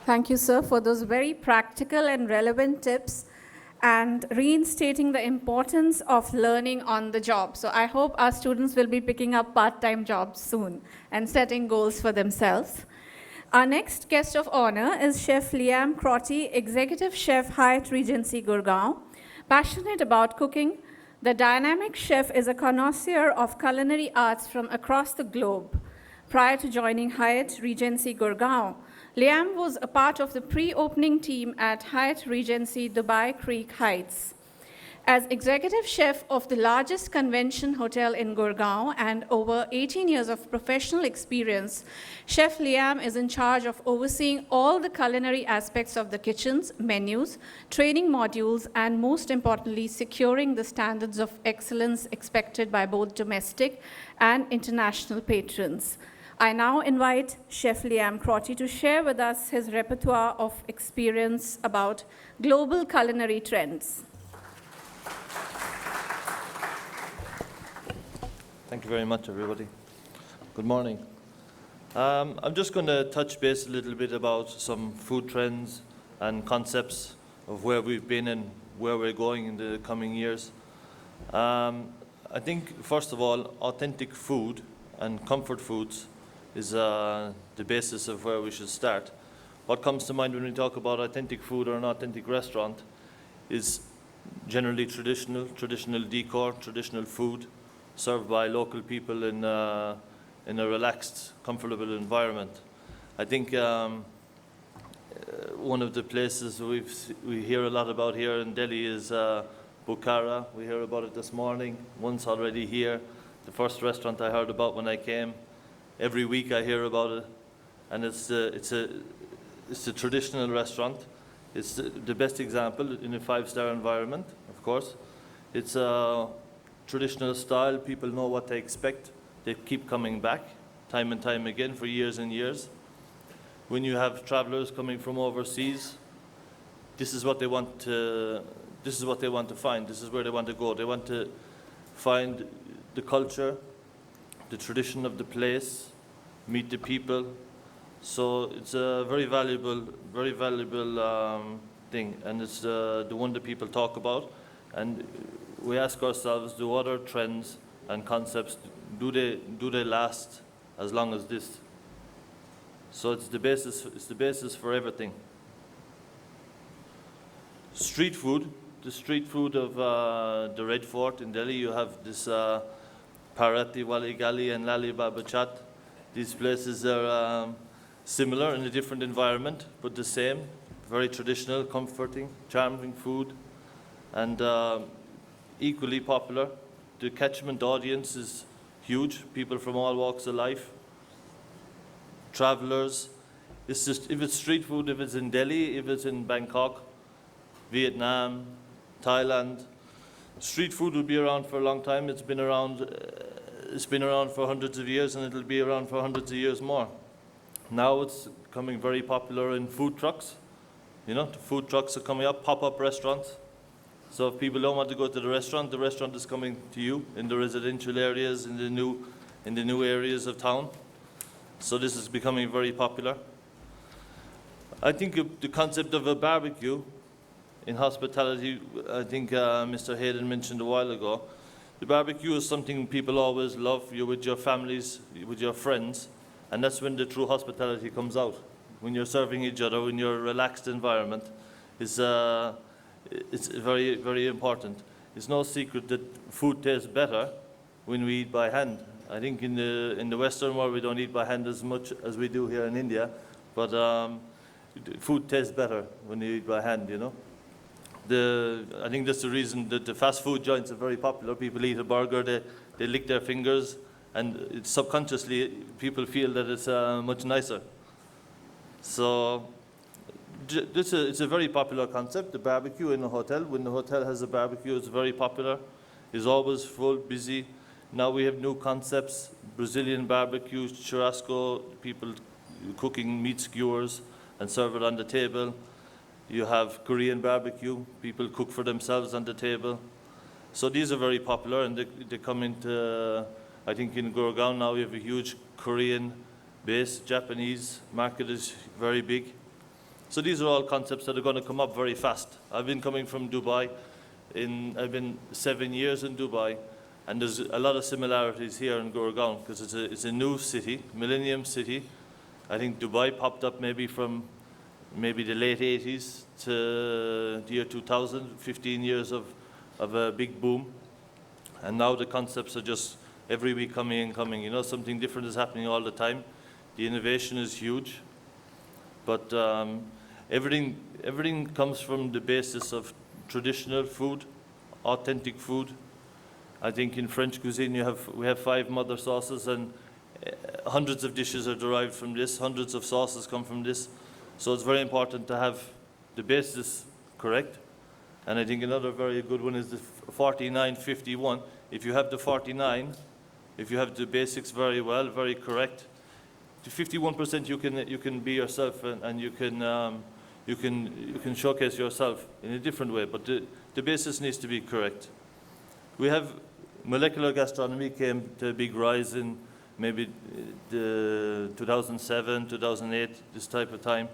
Thank you, sir, for those very practical and relevant tips and reinstating the importance of learning on the job. So I hope our students will be picking up part-time jobs soon and setting goals for themselves. Our next guest of honor is Chef Liam Crotty, Executive Chef, Hyatt Regency, Gurgaon. Passionate about cooking, the dynamic chef is a connoisseur of culinary arts from across the globe. Prior to joining Hyatt Regency, Gurgaon, Liam was a part of the pre-opening team at Hyatt Regency, Dubai Creek Heights. As executive chef of the largest convention hotel in Gurgaon and over 18 years of professional experience, Chef Liam is in charge of overseeing all the culinary aspects of the kitchens, menus, training modules, and most importantly, securing the standards of excellence expected by both domestic and international patrons. I now invite Chef Liam Crotty to share with us his repertoire of experience about global culinary trends. Thank you very much, everybody. Good morning. I'm just going to touch base a little bit about some food trends and concepts of where we've been and where we're going in the coming years. I think, first of all, authentic food and comfort foods is the basis of where we should start. What comes to mind when we talk about authentic food or an authentic restaurant is generally traditional decor, traditional food, served by local people in a relaxed, comfortable environment. I think one of the places we hear a lot about here in Delhi is Bukhara. We hear about it this morning, once already here. The first restaurant I heard about when I came. Every week I hear about it, and it's a traditional restaurant. It's the best example in a 5-star environment, of course. It's a traditional style. People know what they expect. They keep coming back time and time again for years and years. When you have travelers coming from overseas, this is what they want to find. This is where they want to go. They want to find the culture, the tradition of the place, meet the people. So it's a very valuable thing, and it's the one that people talk about. And we ask ourselves, do other trends and concepts, do they last as long as this? So it's the basis for everything. Street food, the street food of the Red Fort in Delhi, you have this Parati Wali Gali and Lali Baba Chat. These places are similar in a different environment, but the same. Very traditional, comforting, charming food, and equally popular. The catchment audience is huge. People from all walks of life. Travelers. It's just, if it's street food, if it's in Delhi, if it's in Bangkok, Vietnam, Thailand, street food will be around for a long time. It's been around for hundreds of years, and it'll be around for hundreds of years more. Now it's becoming very popular in food trucks. You know, the food trucks are coming up, pop-up restaurants. So if people don't want to go to the restaurant is coming to you in the residential areas, in the new areas of town. So this is becoming very popular. I think the concept of a barbecue in hospitality, I think Mr. Hayden mentioned a while ago, the barbecue is something people always love. You're with your families, with your friends, and that's when the true hospitality comes out. When you're serving each other in your relaxed environment, it's very, very important. It's no secret that food tastes better when we eat by hand. I think in the Western world we don't eat by hand as much as we do here in India, but food tastes better when you eat by hand, you know. I think that's the reason that the fast food joints are very popular. People eat a burger, they lick their fingers, and subconsciously people feel that it's much nicer. So it's a very popular concept, the barbecue in a hotel. When the hotel has a barbecue, it's very popular. It's always full, busy. Now we have new concepts, Brazilian barbecue, churrasco, people cooking meat skewers and serve it on the table. You have Korean barbecue, people cook for themselves on the table. So these are very popular, and they come into, I think in Gurgaon now we have a huge Korean base. Japanese market is very big. So these are all concepts that are going to come up very fast. I've been coming from Dubai. I've been 7 years in Dubai, and there's a lot of similarities here in Gurgaon because it's a new city, millennium city. I think Dubai popped up maybe from maybe the late 80s to the year 2000, 15 years of a big boom. And now the concepts are just every week coming and coming. You know, something different is happening all the time. The innovation is huge. But everything comes from the basis of traditional food, authentic food. I think in French cuisine we have 5 mother sauces, and hundreds of dishes are derived from this. Hundreds of sauces come from this. So it's very important to have the basis correct. And I think another very good one is the 49-51. If you have the 49, if you have the basics very well, very correct, the 51% you can be yourself, and you can showcase yourself in a different way. But the basis needs to be correct. We have molecular gastronomy came to a big rise in maybe the 2007, 2008, this type of time.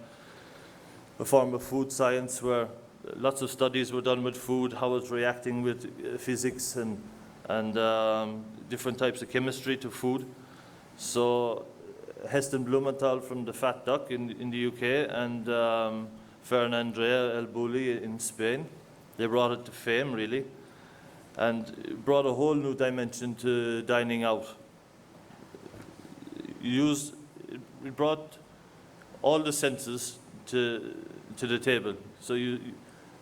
A form of food science where lots of studies were done with food, how it's reacting with physics and different types of chemistry to food. So Heston Blumenthal from the Fat Duck in the UK and Ferran Andrea El Bulli in Spain, they brought it to fame really, and brought a whole new dimension to dining out. It brought all the senses to the table. So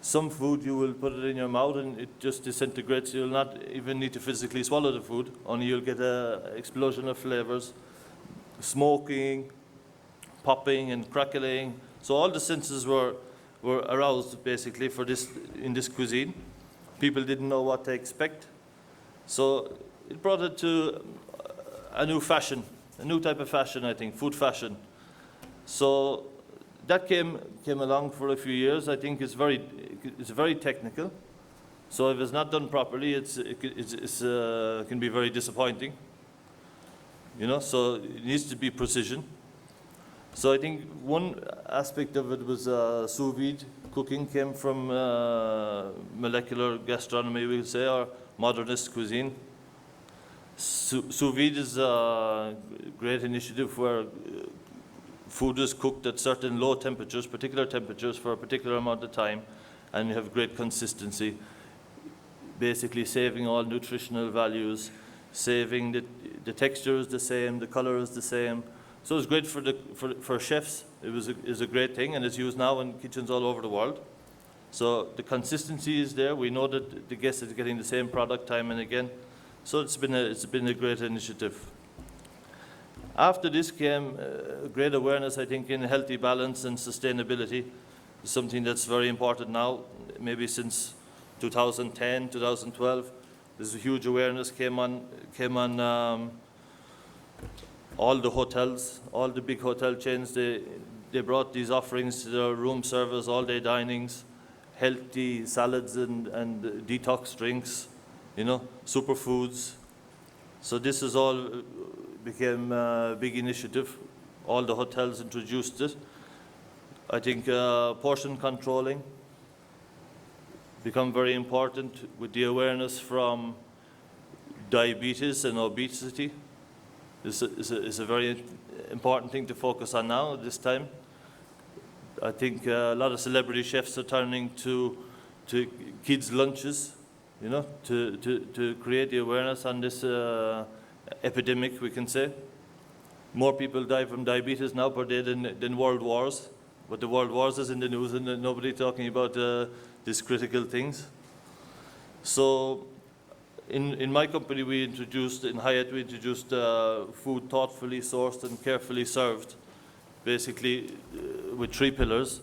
some food you will put it in your mouth and it just disintegrates. You'll not even need to physically swallow the food, only you'll get an explosion of flavors, smoking, popping and crackling. So all the senses were aroused basically for this in this cuisine. People didn't know what to expect. So it brought it to a new fashion, a new type of fashion, I think, food fashion. So that came along for a few years. I think it's very technical. So if it's not done properly, it can be very disappointing. You know, so it needs to be precision. So I think one aspect of it was sous vide cooking came from molecular gastronomy, we would say, or modernist cuisine. Sous vide is a great initiative where food is cooked at certain low temperatures, particular temperatures for a particular amount of time, and you have great consistency, basically saving all nutritional values, saving the texture is the same, the color is the same. So it's great for chefs. It was a great thing, and it's used now in kitchens all over the world. So the consistency is there. We know that the guest is getting the same product time and again. So it's been a great initiative. After this came great awareness, I think, in healthy balance and sustainability. It's something that's very important now, maybe since 2010, 2012. There's a huge awareness came on all the hotels, all the big hotel chains. They brought these offerings to their room service, all-day dinings, healthy salads and detox drinks, you know, superfoods. So this is all became a big initiative. All the hotels introduced it. I think portion controlling become very important with the awareness from diabetes and obesity. This is a very important thing to focus on now at this time. I think a lot of celebrity chefs are turning to kids' lunches, you know, to create the awareness on this epidemic, we can say. More people die from diabetes now per day than world wars. But the world wars is in the news and nobody talking about these critical things. So in my company, in Hyatt, we introduced food thoughtfully sourced and carefully served, basically with 3 pillars.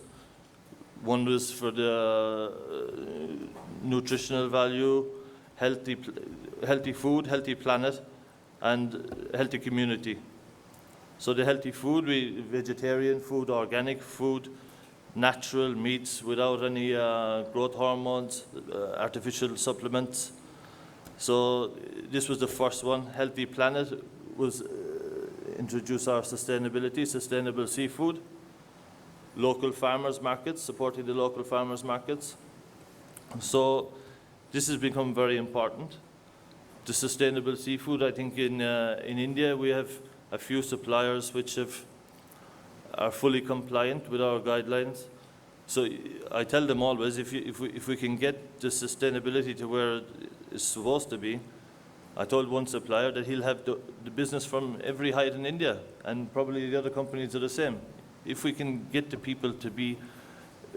One was for the nutritional value, healthy food, healthy planet, and healthy community. So the healthy food, vegetarian food, organic food, natural meats without any growth hormones, artificial supplements. So this was the first one. Healthy planet was introduce our sustainability, sustainable seafood. local farmers markets, supporting the local farmers markets. So this has become very important. The sustainable seafood, I think in India we have a few suppliers which are fully compliant with our guidelines. So I tell them always, if we can get the sustainability to where it's supposed to be, I told one supplier that he'll have the business from every Hyatt in India, and probably the other companies are the same. If we can get the people to be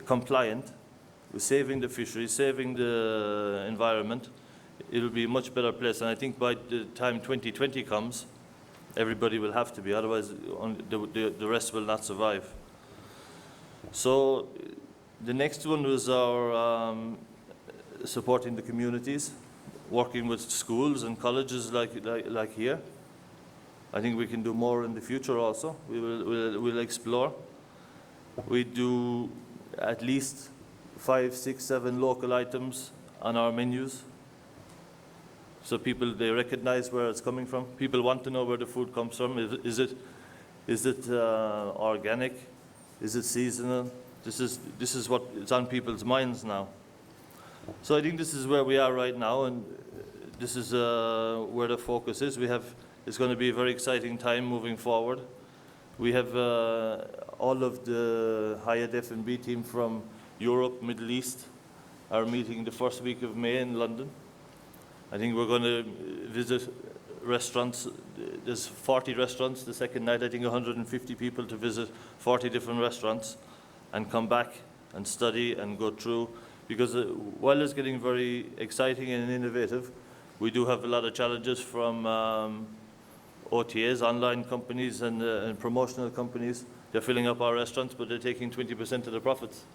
compliant with saving the fisheries, saving the environment, it'll be a much better place. And I think by the time 2020 comes, everybody will have to be, otherwise the rest will not survive. So the next one was our supporting the communities, working with schools and colleges like here. I think we can do more in the future also. We'll explore. We do at least 5, 6, 7 local items on our menus. So people, they recognize where it's coming from. People want to know where the food comes from. Is it organic? Is it seasonal? This is what is on people's minds now. So I think this is where we are right now, and this is where the focus is. It's going to be a very exciting time moving forward. We have all of the Hyatt F&B team from Europe, Middle East are meeting the first week of May in London. I think we're going to visit restaurants. There's 40 restaurants the second night. I think 150 people to visit 40 different restaurants and come back and study and go through. Because while it's getting very exciting and innovative, we do have a lot of challenges from OTAs, online companies and promotional companies. They're filling up our restaurants, but they're taking 20% of the profits.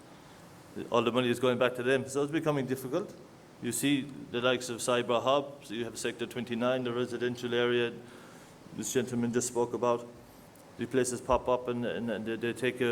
All the money is going back to them. So it's becoming difficult. You see the likes of Cyber Hub, so you have Sector 29, the residential area this gentleman just spoke about. The places pop up and they take a